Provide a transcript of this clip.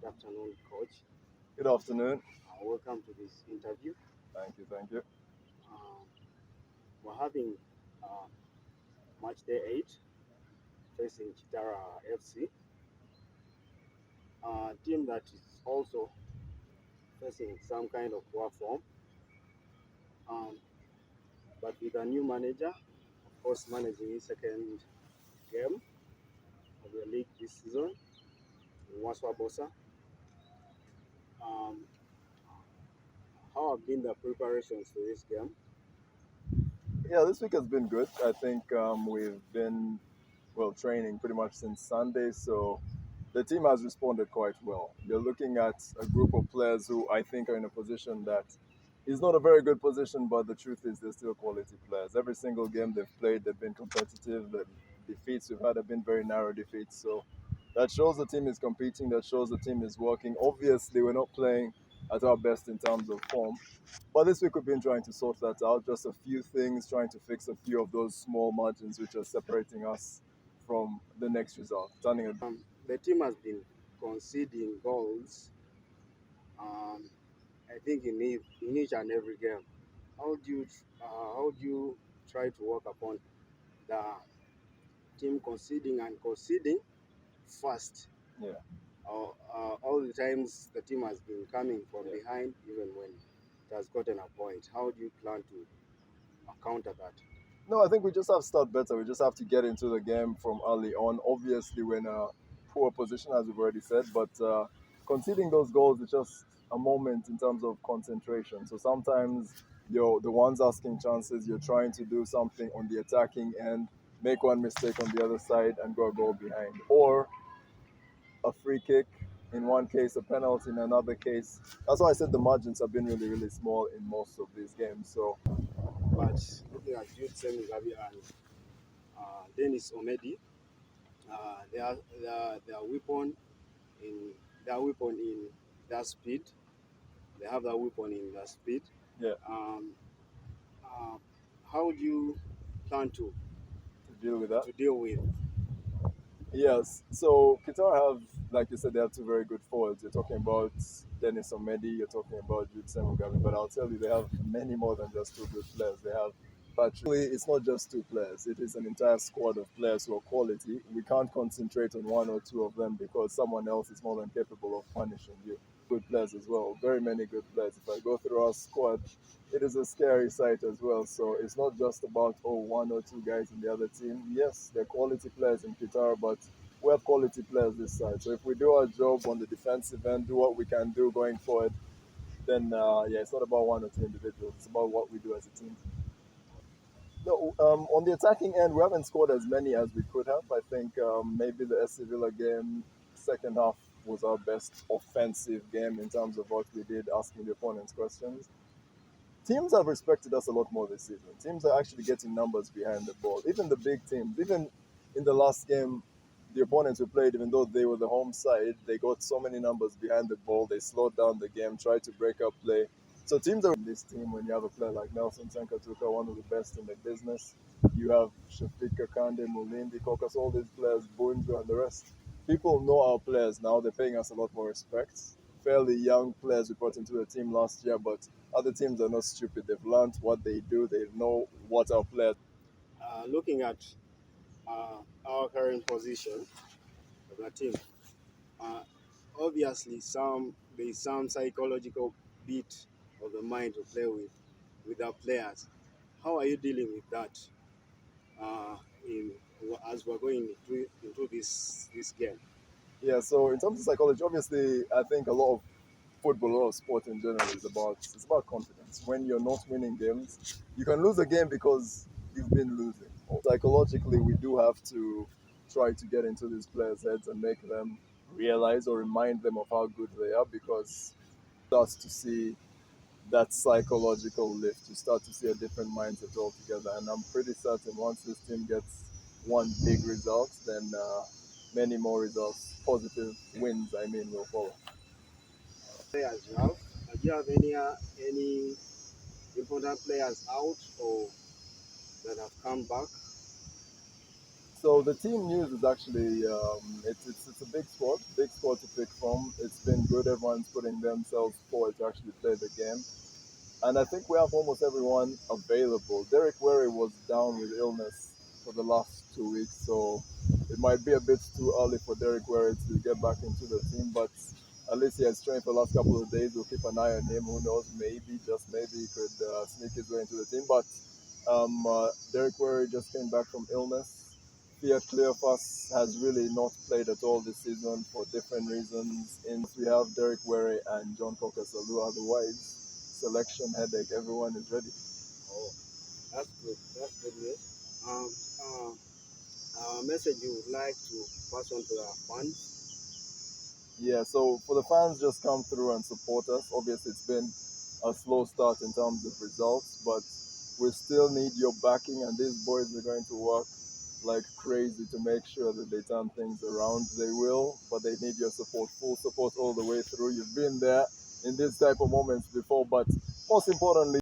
Good afternoon, Coach. Good afternoon. Welcome to this interview. Thank you, thank you. Um, we're having uh, match day 8 facing Kitara FC, a team that is also facing some kind of poor form, um, but with a new manager, of course, managing his second game of the league this season, Waswa Bosa. Um, how have been the preparations for this game? Yeah, this week has been good. I think we've been, training pretty much since Sunday, so the team has responded quite well. They're looking at a group of players who I think are in a position that is not a very good position, but the truth is they're still quality players. Every single game they've played, they've been competitive. The defeats we've had have been very narrow defeats, so that shows the team is competing, that shows the team is working. Obviously, we're not playing at our best in terms of form, but this week we've been trying to sort that out. Just a few things, trying to fix a few of those small margins which are separating us from the next result. Turning a The team has been conceding goals, um, I think, in each and every game. How do you try to work upon the team conceding and conceding fast? yeah. All the times the team has been coming from behind, even when it has gotten a point. How do you plan to counter that? No, I think we just have to start better. We just have to get into the game from early on. Obviously, we're in a poor position, as we've already said, but conceding those goals is just a moment in terms of concentration. So sometimes you're the ones asking chances, you're trying to do something on the attacking end, make one mistake on the other side, and go a goal behind. Or a free kick in one case, a penalty in another case. That's why I said the margins have been really, really small in most of these games. So But looking at Jude Semigabi and Dennis Omedi, their weapon in their speed. They have that weapon in their speed. yeah, Um, uh, how do you plan to deal with that. to deal with? Yes. So Kitara have, like you said, they have two very good forwards. You're talking about Dennis Omedi, you're talking about Jude Semugabi, but I'll tell you, they have many more than just two good players. They have Patrick. It's not just two players, it is an entire squad of players who are quality. We can't concentrate on one or two of them because someone else is more than capable of punishing you. Good players as well, very many good players. If I go through our squad, it is a scary sight as well. So it's not just about one or two guys in the other team. Yes, they're quality players in Kitara, but we have quality players this side. So if we do our job on the defensive end, do what we can do going forward, then it's not about one or two individuals. It's about what we do as a team. No, on the attacking end, we haven't scored as many as we could have. I think maybe the SC Villa game, second half was our best offensive game in terms of what we did, asking the opponents questions. Teams have respected us a lot more this season. Teams are actually getting numbers behind the ball. Even the big teams, even in the last game, the opponents we played, even though they were the home side, they got so many numbers behind the ball. They slowed down the game, tried to break up play. So teams are in this team when you have a player like Nelson Senkatuka, one of the best in the business. You have Shafiq Kakande, Mulindi, Kokas, all these players, Bunjo and the rest. People know our players now. They're paying us a lot more respect. Fairly young players we brought into the team last year, but other teams are not stupid. They've learned what they do. They know what our players. Looking at our current position of the team, uh, obviously there is some psychological bit of the mind to play with our players. How are you dealing with that uh, in as we're going into this game? Yeah. So in terms of psychology, obviously, I think a lot of football or sport in general is about confidence. When you're not winning games, you can lose a game because you've been losing. Psychologically, we do have to try to get into these players' heads and make them realize or remind them of how good they are because starts to see that psychological lift. You start to see a different mindset altogether. And I'm pretty certain once this team gets one big result, then many more results, positive wins, will follow. Players you have, do you have any important players out or that have come back? So the team news is actually it's a big squad to pick from. It's been good. Everyone's putting themselves forward to actually play the game. And I think we have almost everyone available. Derek Wary was down with illness for the last 2 weeks, so it might be a bit too early for Derek Wary to get back into the team, but at least he has trained for the last couple of days. We'll keep an eye on him. Who knows? Maybe, just maybe, he could sneak his way into the team. But Derek Wary just came back from illness. Fiat Cleophas has really not played at all this season for different reasons. In we have Derek Wary and John Kokasalu. Otherwise, selection headache. Everyone is ready. Oh, that's good. That's good news. Um, Message you would like to pass on to our fans? Yeah, so for the fans, just come through and support us. Obviously, it's been a slow start in terms of results, but we still need your backing, and these boys are going to work like crazy to make sure that they turn things around. They will, but they need your support, full support all the way through. You've been there in these type of moments before, but most importantly,